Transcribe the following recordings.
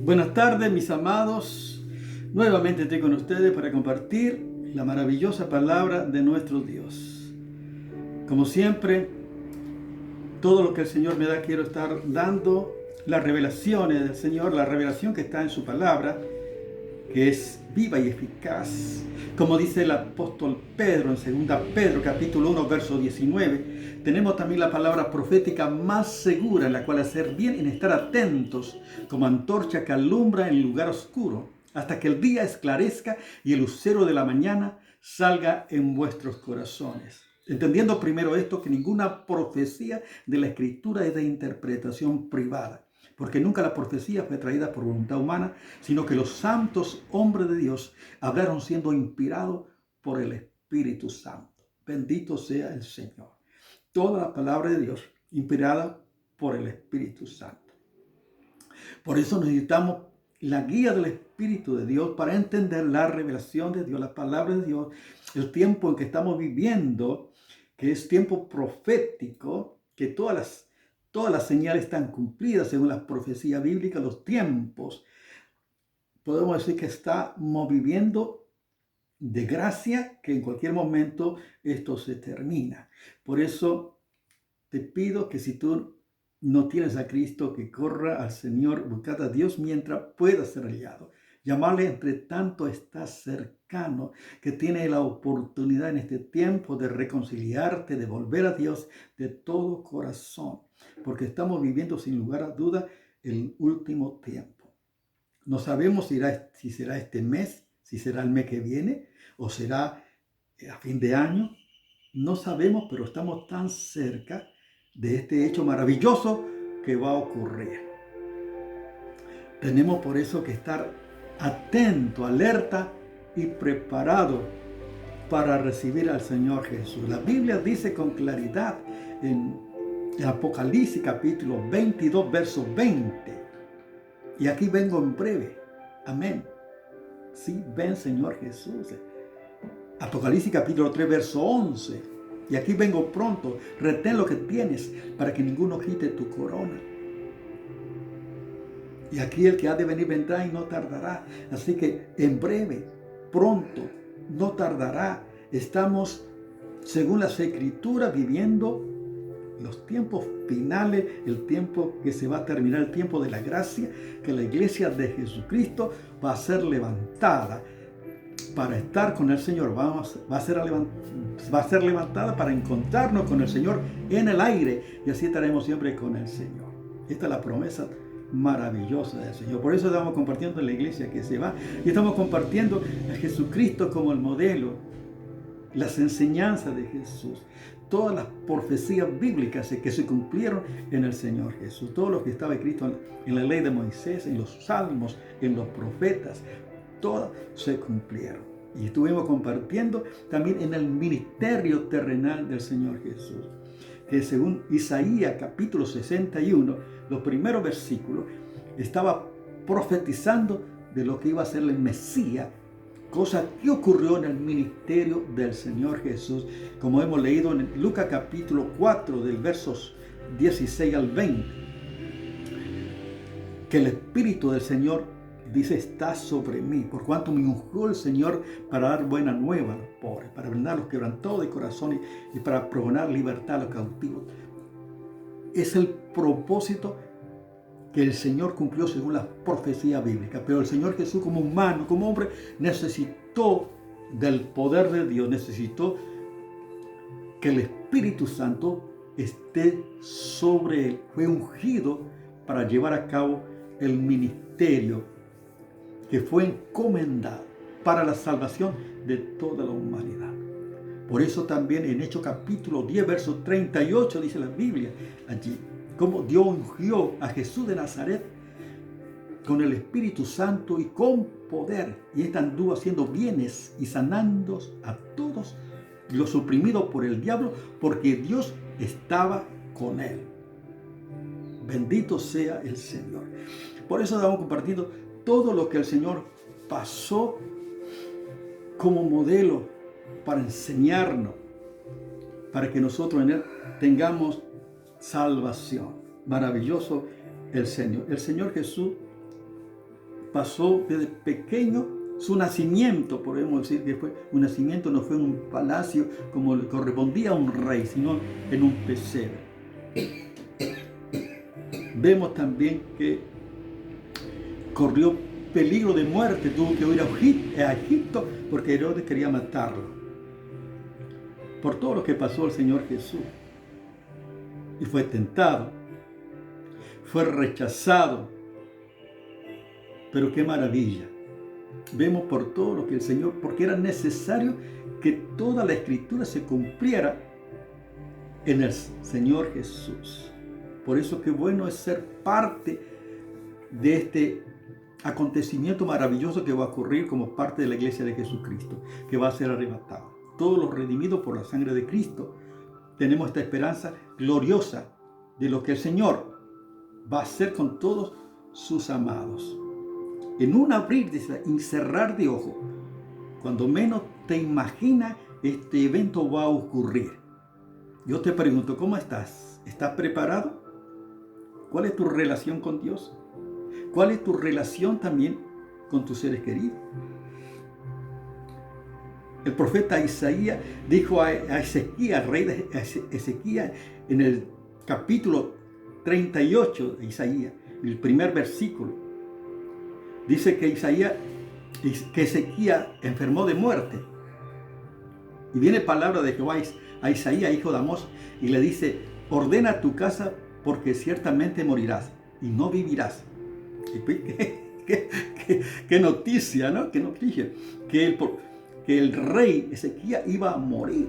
Buenas tardes, mis amados. Nuevamente estoy con ustedes para compartir la maravillosa palabra de nuestro Dios. Como siempre, todo lo que el Señor me da, quiero estar dando las revelaciones del Señor, la revelación que está en su palabra, que es viva y eficaz. Como dice el apóstol Pedro en 2 Pedro capítulo 1, verso 19, tenemos también la palabra profética más segura, en la cual hacer bien en estar atentos, como antorcha que alumbra en el lugar oscuro, hasta que el día esclarezca y el lucero de la mañana salga en vuestros corazones. Entendiendo primero esto, que ninguna profecía de la Escritura es de interpretación privada, porque nunca la profecía fue traída por voluntad humana, sino que los santos hombres de Dios hablaron siendo inspirados por el Espíritu Santo. Bendito sea el Señor. Toda la palabra de Dios inspirada por el Espíritu Santo. Por eso necesitamos la guía del Espíritu de Dios para entender la revelación de Dios, la palabra de Dios, el tiempo en que estamos viviendo, que es tiempo profético, que todas las señales están cumplidas según las profecías bíblicas, los tiempos. Podemos decir que estamos viviendo de gracia, que en cualquier momento esto se termina. Por eso te pido que si tú no tienes a Cristo, que corra al Señor, buscad a Dios mientras pueda ser hallado. Llamarle entre tanto está cercano, que tiene la oportunidad en este tiempo de reconciliarte, de volver a Dios de todo corazón, porque estamos viviendo sin lugar a duda el último tiempo. No sabemos si será este mes, si será el mes que viene o será a fin de año. No sabemos, pero estamos tan cerca de este hecho maravilloso que va a ocurrir. Tenemos por eso que estar atento, alerta y preparado para recibir al Señor Jesús. La Biblia dice con claridad en Apocalipsis capítulo 22, verso 20. Y aquí vengo en breve. Amén. Sí, ven Señor Jesús. Apocalipsis capítulo 3, verso 11. Y aquí vengo pronto. Retén lo que tienes para que ninguno quite tu corona. Y aquí el que ha de venir vendrá y no tardará. Así que en breve, pronto, no tardará. Estamos, según las Escrituras, viviendo los tiempos finales, el tiempo que se va a terminar, el tiempo de la gracia, que la iglesia de Jesucristo va a ser levantada para estar con el Señor. Va a ser levantada para encontrarnos con el Señor en el aire, y así estaremos siempre con el Señor. Esta es la promesa maravillosa del Señor. Por eso estamos compartiendo en la iglesia que se va, y estamos compartiendo a Jesucristo como el modelo, las enseñanzas de Jesús, todas las profecías bíblicas que se cumplieron en el Señor Jesús, todo lo que estaba escrito en la ley de Moisés, en los salmos, en los profetas, todas se cumplieron. Y estuvimos compartiendo también en el ministerio terrenal del Señor Jesús, que según Isaías capítulo 61, los primeros versículos, estaba profetizando de lo que iba a ser el Mesías, cosa que ocurrió en el ministerio del Señor Jesús, como hemos leído en Lucas capítulo 4, del versos 16 al 20, que el Espíritu del Señor, dice, está sobre mí, por cuanto me ungió el Señor para dar buena nueva a los pobres, para vendar a los quebrantados de corazón y para pregonar libertad a los cautivos. Es el propósito que el Señor cumplió según la profecía bíblica. Pero el Señor Jesús, como humano, como hombre, necesitó del poder de Dios, necesitó que el Espíritu Santo esté sobre él. Fue ungido para llevar a cabo el ministerio que fue encomendado para la salvación de toda la humanidad. Por eso también en Hechos capítulo 10, verso 38, dice la Biblia allí, cómo Dios ungió a Jesús de Nazaret con el Espíritu Santo y con poder, y éste anduvo haciendo bienes y sanando a todos los oprimidos por el diablo, porque Dios estaba con él. Bendito sea el Señor. Por eso estamos compartiendo todo lo que el Señor pasó como modelo para enseñarnos, para que nosotros en él tengamos salvación. Maravilloso el Señor. El Señor Jesús pasó desde pequeño. Su nacimiento, podemos decir que fue un nacimiento, no fue en un palacio como le correspondía a un rey, sino en un pesebre. Vemos también que corrió peligro de muerte, tuvo que huir a Egipto porque Herodes quería matarlo. Por todo lo que pasó el Señor Jesús. Y fue tentado, fue rechazado. Pero qué maravilla. Vemos por todo lo que el Señor, porque era necesario que toda la Escritura se cumpliera en el Señor Jesús. Por eso qué bueno es ser parte de este acontecimiento maravilloso que va a ocurrir como parte de la iglesia de Jesucristo, que va a ser arrebatado. Todos los redimidos por la sangre de Cristo tenemos esta esperanza gloriosa de lo que el Señor va a hacer con todos sus amados. En un abrir y cerrar de ojos, cuando menos te imaginas, este evento va a ocurrir. Yo te pregunto, ¿cómo estás? ¿Estás preparado? ¿Cuál es tu relación con Dios? ¿Cuál es tu relación también con tus seres queridos? El profeta Isaías dijo a Ezequías, rey de Ezequías, en el capítulo 38 de Isaías, el primer versículo, dice que Ezequías enfermó de muerte. Y viene palabra de Jehová a Isaías, hijo de Amós, y le dice: ordena tu casa porque ciertamente morirás y no vivirás. Qué noticia, ¿no? Qué noticia. Que el rey Ezequías iba a morir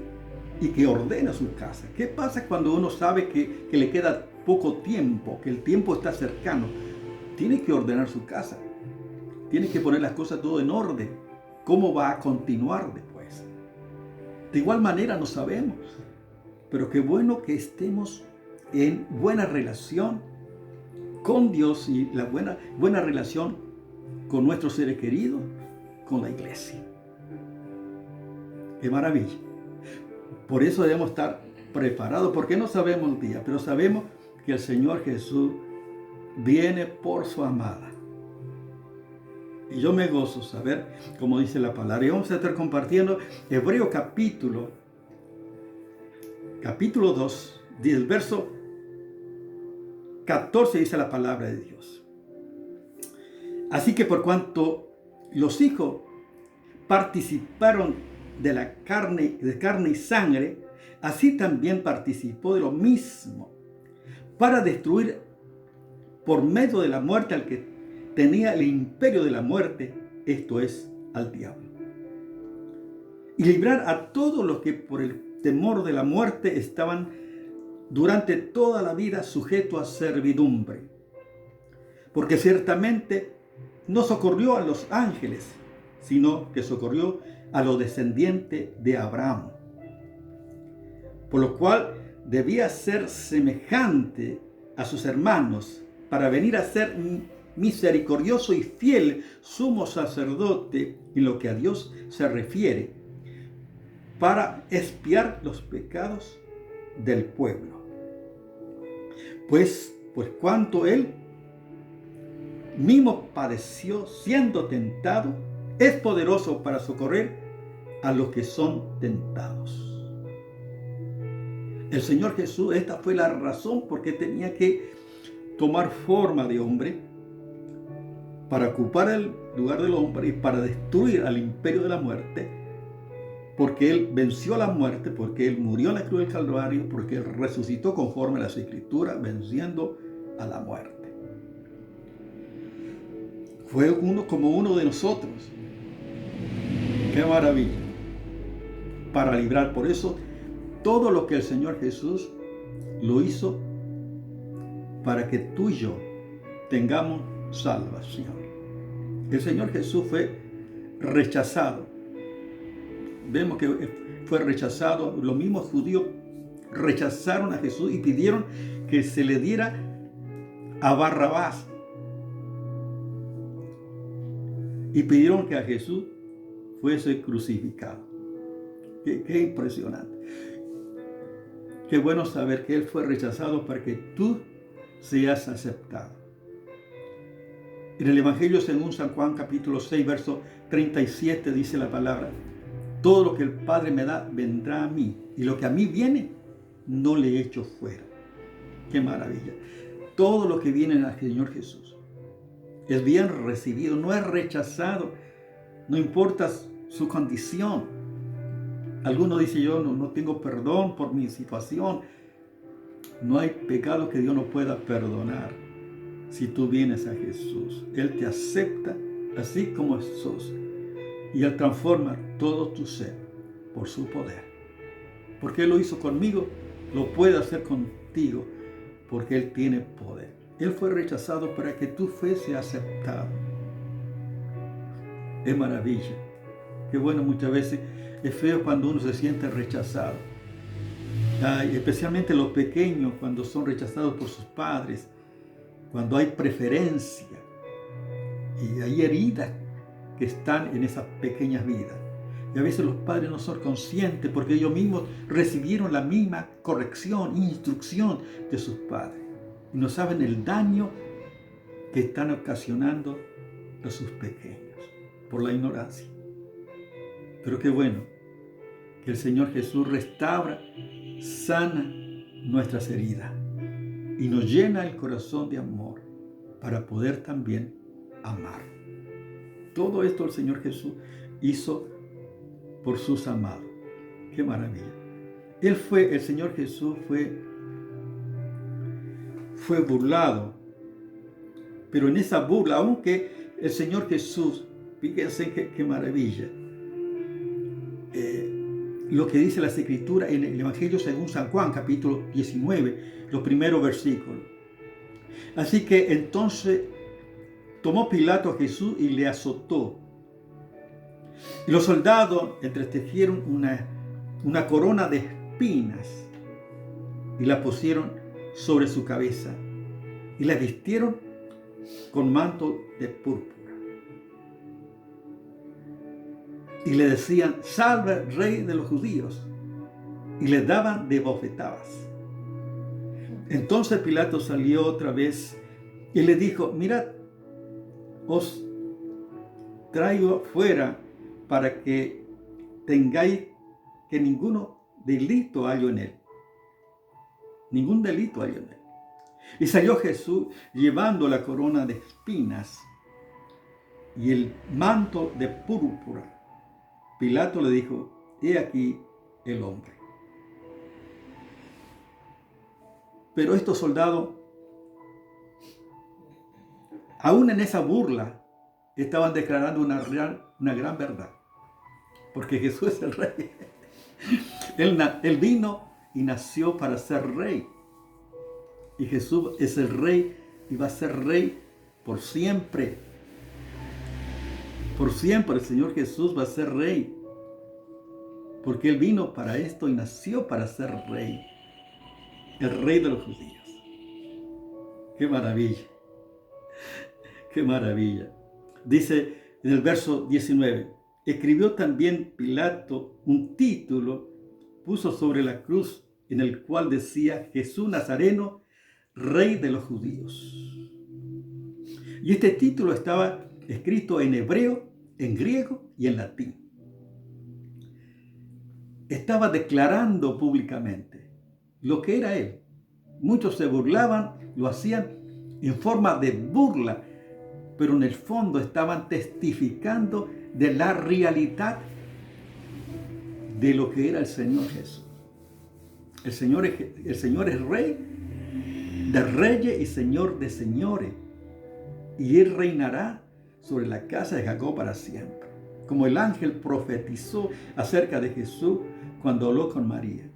y que ordena su casa. ¿Qué pasa cuando uno sabe que le queda poco tiempo, que el tiempo está cercano? Tiene que ordenar su casa. Tiene que poner las cosas todo en orden. ¿Cómo va a continuar después? De igual manera no sabemos. Pero qué bueno que estemos en buena relación con Dios y la buena relación con nuestros seres queridos, con la iglesia. ¡Qué maravilla! Por eso debemos estar preparados, porque no sabemos el día, pero sabemos que el Señor Jesús viene por su amada. Y yo me gozo saber, como dice la palabra. Y vamos a estar compartiendo Hebreos capítulo 2, del verso 14, dice la palabra de Dios. Así que por cuanto los hijos participaron de carne y sangre, así también participó de lo mismo, para destruir por medio de la muerte al que tenía el imperio de la muerte, esto es, al diablo, y librar a todos los que por el temor de la muerte estaban durante toda la vida sujetos a servidumbre. Porque ciertamente no socorrió a los ángeles, sino que socorrió a los descendientes de Abraham. Por lo cual debía ser semejante a sus hermanos, para venir a ser misericordioso y fiel sumo sacerdote en lo que a Dios se refiere, para expiar los pecados del pueblo. Pues cuanto él mismo padeció siendo tentado, es poderoso para socorrer a los que son tentados. El Señor Jesús, esta fue la razón por qué tenía que tomar forma de hombre, para ocupar el lugar del hombre y para destruir al imperio de la muerte, porque Él venció a la muerte, porque Él murió en la cruz del Calvario, porque Él resucitó conforme a las Escrituras, venciendo a la muerte. Fue como uno de nosotros. ¡Qué maravilla! Para librar. Por eso, todo lo que el Señor Jesús lo hizo para que tú y yo tengamos salvación. El Señor Jesús fue rechazado. Vemos que fue rechazado. Los mismos judíos rechazaron a Jesús y pidieron que se le diera a Barrabás. Y pidieron que a Jesús fuese crucificado. Qué impresionante. Qué bueno saber que Él fue rechazado para que tú seas aceptado. En el Evangelio según San Juan capítulo 6, verso 37 dice la palabra: todo lo que el Padre me da vendrá a mí, y lo que a mí viene no le echo fuera. ¡Qué maravilla! Todo lo que viene al Señor Jesús es bien recibido, no es rechazado, no importa su condición. Alguno dice: yo no tengo perdón por mi situación. No hay pecado que Dios no pueda perdonar. Si tú vienes a Jesús, Él te acepta así como sos, y Él transforma todo tu ser por su poder. Porque Él lo hizo conmigo, lo puede hacer contigo, porque Él tiene poder. Él fue rechazado para que tú fuese aceptado. Es maravilla. Qué bueno, muchas veces es feo cuando uno se siente rechazado. Especialmente los pequeños, cuando son rechazados por sus padres, cuando hay preferencia y hay heridas que están en esas pequeñas vidas. Y a veces los padres no son conscientes porque ellos mismos recibieron la misma corrección, instrucción de sus padres. Y no saben el daño que están ocasionando a sus pequeños por la ignorancia. Pero qué bueno que el Señor Jesús restaura, sana nuestras heridas y nos llena el corazón de amor para poder también amar. Todo esto el Señor Jesús hizo por sus amados. ¡Qué maravilla! El Señor Jesús fue burlado, pero en esa burla, aunque el Señor Jesús, fíjense qué maravilla, lo que dice las Escrituras en el Evangelio según San Juan, capítulo 19, los primeros versículos. Así que entonces tomó Pilato a Jesús y le azotó. Y los soldados entretejieron una corona de espinas y la pusieron sobre su cabeza y la vistieron con manto de púrpura. Y le decían: salve, rey de los judíos. Y le daban de bofetadas. Entonces Pilato salió otra vez y le dijo: mirad, os traigo fuera para que tengáis que ninguno delito hallo en él. Ningún delito hallo en él. Y salió Jesús llevando la corona de espinas y el manto de púrpura. Pilato le dijo: he aquí el hombre. Pero estos soldados, aún en esa burla, estaban declarando una gran verdad. Porque Jesús es el rey. Él vino y nació para ser rey. Y Jesús es el rey y va a ser rey por siempre. Por siempre el Señor Jesús va a ser rey. Porque Él vino para esto y nació para ser rey. El rey de los judíos. ¡Qué maravilla! ¡Qué maravilla! Dice en el verso 19: escribió también Pilato un título, puso sobre la cruz, en el cual decía: Jesús Nazareno, rey de los judíos. Y este título estaba escrito en hebreo, en griego y en latín. Estaba declarando públicamente lo que era Él. Muchos se burlaban, lo hacían en forma de burla, pero en el fondo estaban testificando de la realidad de lo que era el Señor Jesús. El Señor es Rey de reyes y Señor de señores, y Él reinará sobre la casa de Jacob para siempre, como el ángel profetizó acerca de Jesús cuando habló con María.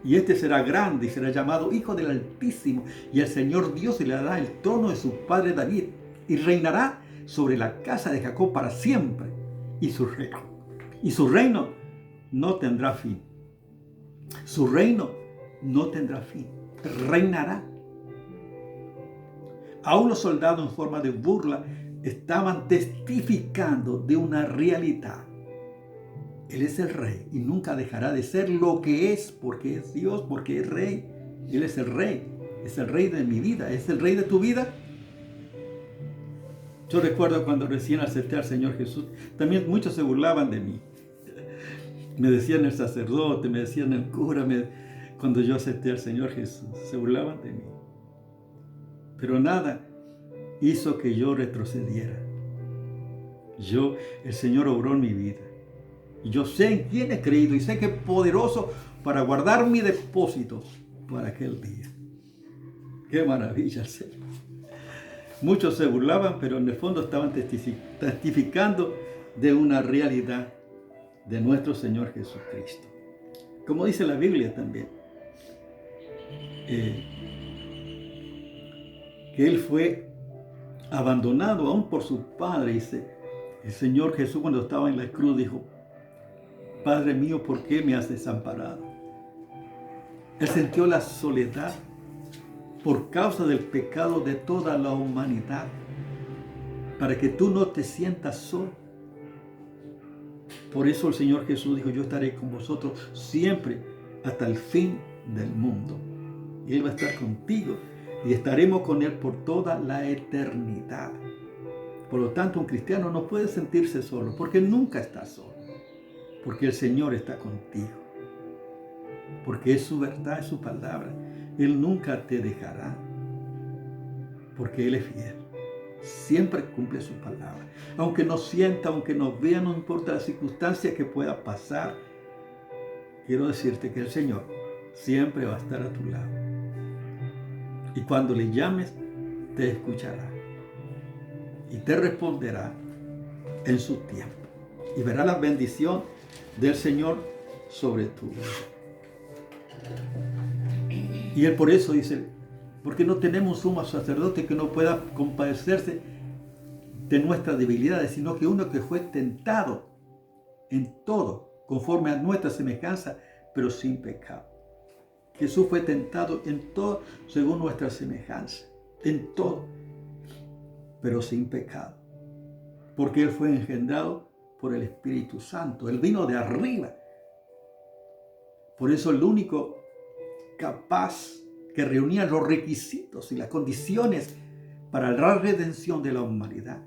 Y este será grande y será llamado Hijo del Altísimo, y el Señor Dios le dará el trono de su padre David, y reinará sobre la casa de Jacob para siempre, y su reino no tendrá fin. Su reino no tendrá fin. Reinará. Aún los soldados, en forma de burla, estaban testificando de una realidad. Él es el rey y nunca dejará de ser lo que es, porque es Dios, porque es rey. Él es el rey de mi vida, es el rey de tu vida. Yo recuerdo cuando recién acepté al Señor Jesús, también muchos se burlaban de mí. Me decían el sacerdote, me decían el cura, cuando yo acepté al Señor Jesús, se burlaban de mí. Pero nada hizo que yo retrocediera. El Señor obró en mi vida. Y yo sé en quién he creído y sé que es poderoso para guardar mi depósito para aquel día. ¡Qué maravilla, Señor! Muchos se burlaban, pero en el fondo estaban testificando de una realidad de nuestro Señor Jesucristo. Como dice la Biblia también, que Él fue abandonado aún por su Padre. Dice, el Señor Jesús cuando estaba en la cruz dijo, Padre mío, ¿por qué me has desamparado? Él sintió la soledad por causa del pecado de toda la humanidad, para que tú no te sientas solo. Por eso el Señor Jesús dijo, yo estaré con vosotros siempre hasta el fin del mundo. Y Él va a estar contigo y estaremos con Él por toda la eternidad. Por lo tanto, un cristiano no puede sentirse solo, porque nunca está solo, porque el Señor está contigo, porque es su verdad, es su palabra. Él nunca te dejará, porque Él es fiel. Siempre cumple su palabra. Aunque nos sienta, aunque nos vea, no importa la circunstancia que pueda pasar, quiero decirte que el Señor siempre va a estar a tu lado. Y cuando le llames, te escuchará. Y te responderá en su tiempo. Y verá la bendición del Señor sobre tu vida. Y Él por eso dice, porque no tenemos sumo sacerdote que no pueda compadecerse de nuestras debilidades, sino que uno que fue tentado en todo, conforme a nuestra semejanza, pero sin pecado. Jesús fue tentado en todo según nuestra semejanza, en todo, pero sin pecado, porque Él fue engendrado por el Espíritu Santo. Él vino de arriba. Por eso el único capaz que reunía los requisitos y las condiciones para la redención de la humanidad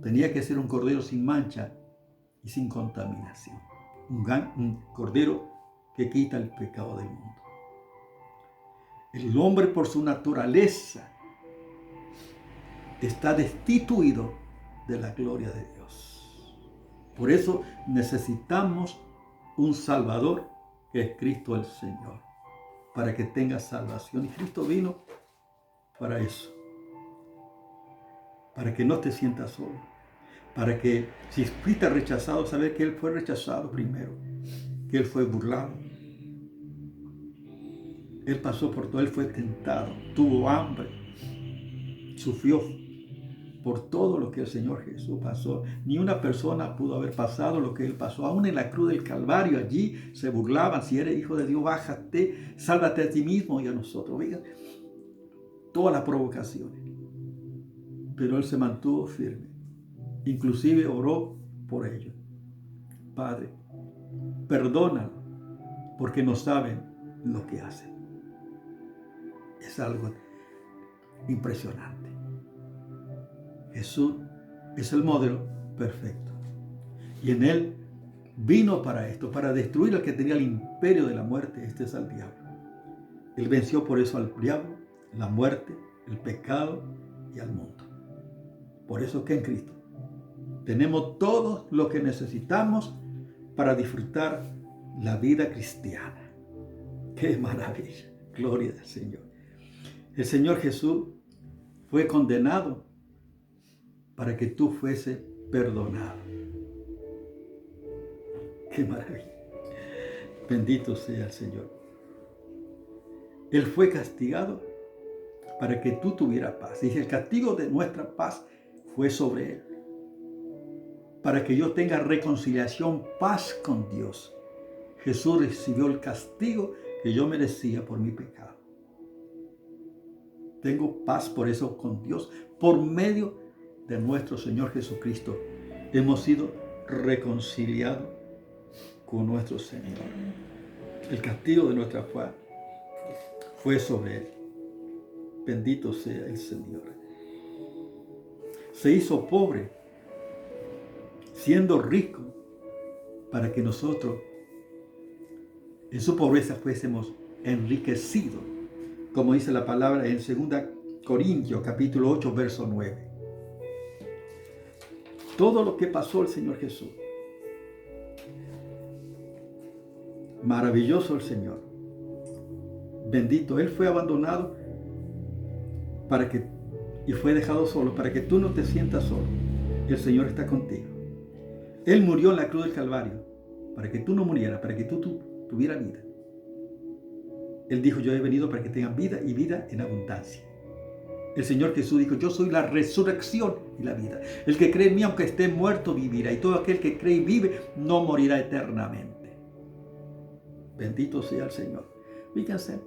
tenía que ser un cordero sin mancha y sin contaminación. Un cordero que quita el pecado del mundo. El hombre por su naturaleza está destituido de la gloria de Dios. Por eso necesitamos un Salvador que es Cristo el Señor, para que tenga salvación. Y Cristo vino para eso, para que no te sientas solo, para que si fuiste rechazado, saber que Él fue rechazado primero, que Él fue burlado. Él pasó por todo, Él fue tentado, tuvo hambre, sufrió por todo lo que el Señor Jesús pasó. Ni una persona pudo haber pasado lo que Él pasó. Aún en la cruz del Calvario, allí se burlaban, si eres hijo de Dios, bájate, sálvate a ti mismo y a nosotros. Oigan, todas las provocaciones. Pero Él se mantuvo firme. Inclusive oró por ellos. Padre, perdónalo, porque no saben lo que hacen. Es algo impresionante. Jesús es el modelo perfecto. Y en Él vino para esto, para destruir al que tenía el imperio de la muerte. Este es al diablo. Él venció por eso al diablo, la muerte, el pecado y al mundo. Por eso que en Cristo tenemos todo lo que necesitamos para disfrutar la vida cristiana. ¡Qué maravilla! Gloria al Señor. El Señor Jesús fue condenado para que tú fuese perdonado. ¡Qué maravilla! Bendito sea el Señor. Él fue castigado para que tú tuvieras paz. Y el castigo de nuestra paz fue sobre Él, para que yo tenga reconciliación, paz con Dios. Jesús recibió el castigo que yo merecía por mi pecado. Tengo paz por eso con Dios, por medio de nuestro Señor Jesucristo. Hemos sido reconciliados con nuestro Señor. El castigo de nuestra paz fue sobre Él. Bendito sea el Señor. se hizo pobre, siendo rico, para que nosotros en su pobreza fuésemos enriquecidos, como dice la palabra en 2 Corintios capítulo 8, verso 9. Todo lo que pasó el Señor Jesús, maravilloso el Señor, bendito. Él fue abandonado y fue dejado solo para que tú no te sientas solo. El Señor está contigo. Él murió en la cruz del Calvario para que tú no murieras, para que tú tuvieras vida. Él dijo, yo he venido para que tengan vida y vida en abundancia. El Señor Jesús dijo, yo soy la resurrección y la vida. El que cree en mí, aunque esté muerto, vivirá. Y todo aquel que cree y vive, no morirá eternamente. Bendito sea el Señor. Fíjense,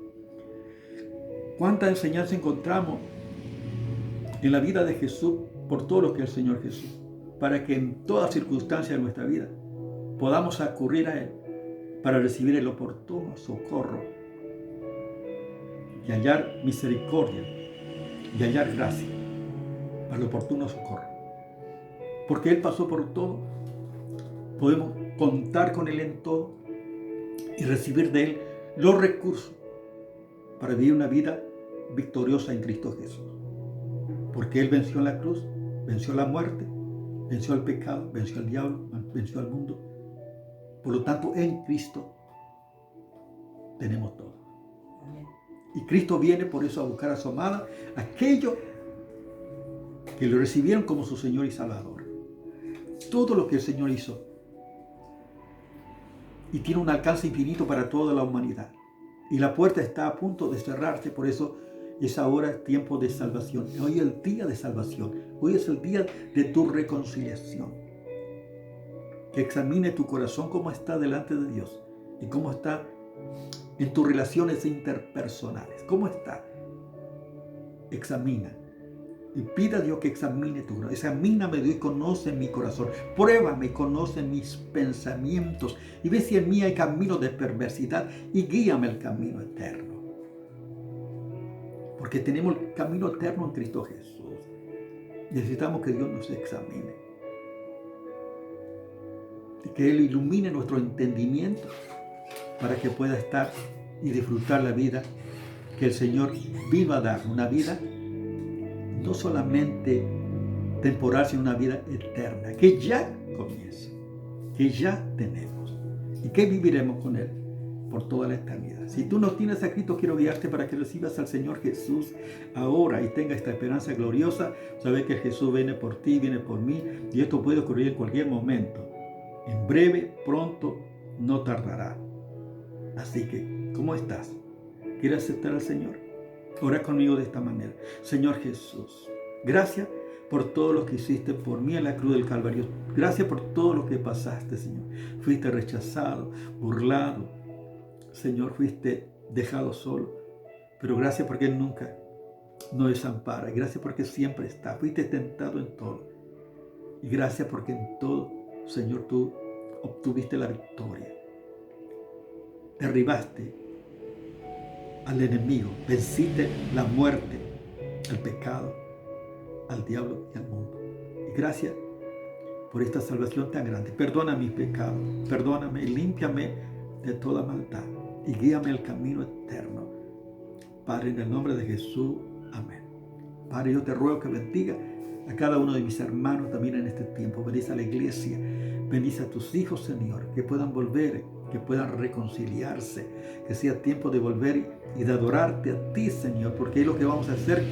cuánta enseñanza encontramos en la vida de Jesús por todo lo que es el Señor Jesús, para que en toda circunstancia de nuestra vida podamos acudir a Él para recibir el oportuno socorro y hallar misericordia y hallar gracia para el oportuno socorro. Porque Él pasó por todo, podemos contar con Él en todo y recibir de Él los recursos para vivir una vida victoriosa en Cristo Jesús. Porque Él venció en la cruz, venció la muerte, venció al pecado, venció al diablo, venció al mundo. Por lo tanto, en Cristo tenemos todo. Y Cristo viene por eso a buscar a su amada, aquellos que lo recibieron como su Señor y Salvador. Todo lo que el Señor hizo y tiene un alcance infinito para toda la humanidad. Y la puerta está a punto de cerrarse, por eso es ahora tiempo de salvación. Hoy es el día de salvación. Hoy es el día de tu reconciliación. Que examine tu corazón cómo está delante de Dios y cómo está en tus relaciones interpersonales. ¿Cómo está? Examina. Y pida a Dios que examine tu corazón. Examíname, Dios, y conoce mi corazón. Pruébame y conoce mis pensamientos. Y ve si en mí hay camino de perversidad y guíame el camino eterno. Porque tenemos el camino eterno en Cristo Jesús. Necesitamos que Dios nos examine. Y que Él ilumine nuestro entendimiento para que pueda estar y disfrutar la vida que el Señor vino a dar. Una vida no solamente temporal, sino una vida eterna, que ya comienza, que ya tenemos y que viviremos con Él por toda la eternidad. Si tú no tienes a Cristo, quiero guiarte para que recibas al Señor Jesús ahora y tenga esta esperanza gloriosa. Sabe que Jesús viene por ti, viene por mí, y esto puede ocurrir en cualquier momento. En breve, pronto, no tardará. Así que, ¿cómo estás? ¿Quieres aceptar al Señor? Ora conmigo de esta manera. Señor Jesús, gracias por todo lo que hiciste por mí en la cruz del Calvario. Gracias por todo lo que pasaste, Señor. Fuiste rechazado, burlado. Señor, fuiste dejado solo. Pero gracias porque Él nunca nos desampara. Gracias porque siempre está. Fuiste tentado en todo. Y gracias porque en todo, Señor, tú obtuviste la victoria. Derribaste al enemigo, venciste la muerte, el pecado, al diablo y al mundo. Y gracias por esta salvación tan grande. Perdona mis pecados, perdóname y límpiame de toda maldad y guíame al camino eterno. Padre, en el nombre de Jesús, amén. Padre, yo te ruego que bendiga a cada uno de mis hermanos también en este tiempo. Bendice a la iglesia, bendice a tus hijos, Señor, que puedan volver, que puedan reconciliarse, que sea tiempo de volver y de adorarte a ti, Señor, porque es lo que vamos a hacer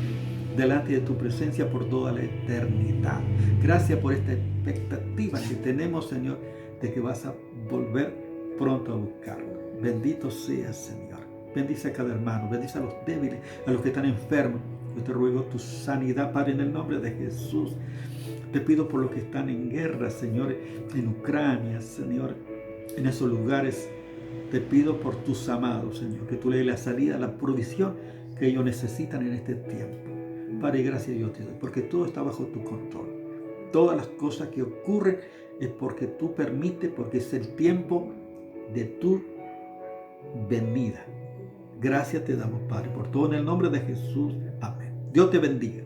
delante de tu presencia por toda la eternidad. Gracias por esta expectativa que tenemos, Señor, de que vas a volver pronto a buscarnos. Bendito seas, Señor. Bendice a cada hermano, bendice a los débiles, a los que están enfermos. Yo te ruego tu sanidad, Padre, en el nombre de Jesús. Te pido por los que están en guerra, Señor, en Ucrania, Señor, en esos lugares. Te pido por tus amados, Señor, que tú le des la salida, la provisión que ellos necesitan en este tiempo. Padre, gracias Dios te doy, porque todo está bajo tu control. Todas las cosas que ocurren es porque tú permites, porque es el tiempo de tu venida. Gracias te damos, Padre, por todo en el nombre de Jesús. Amén. Dios te bendiga.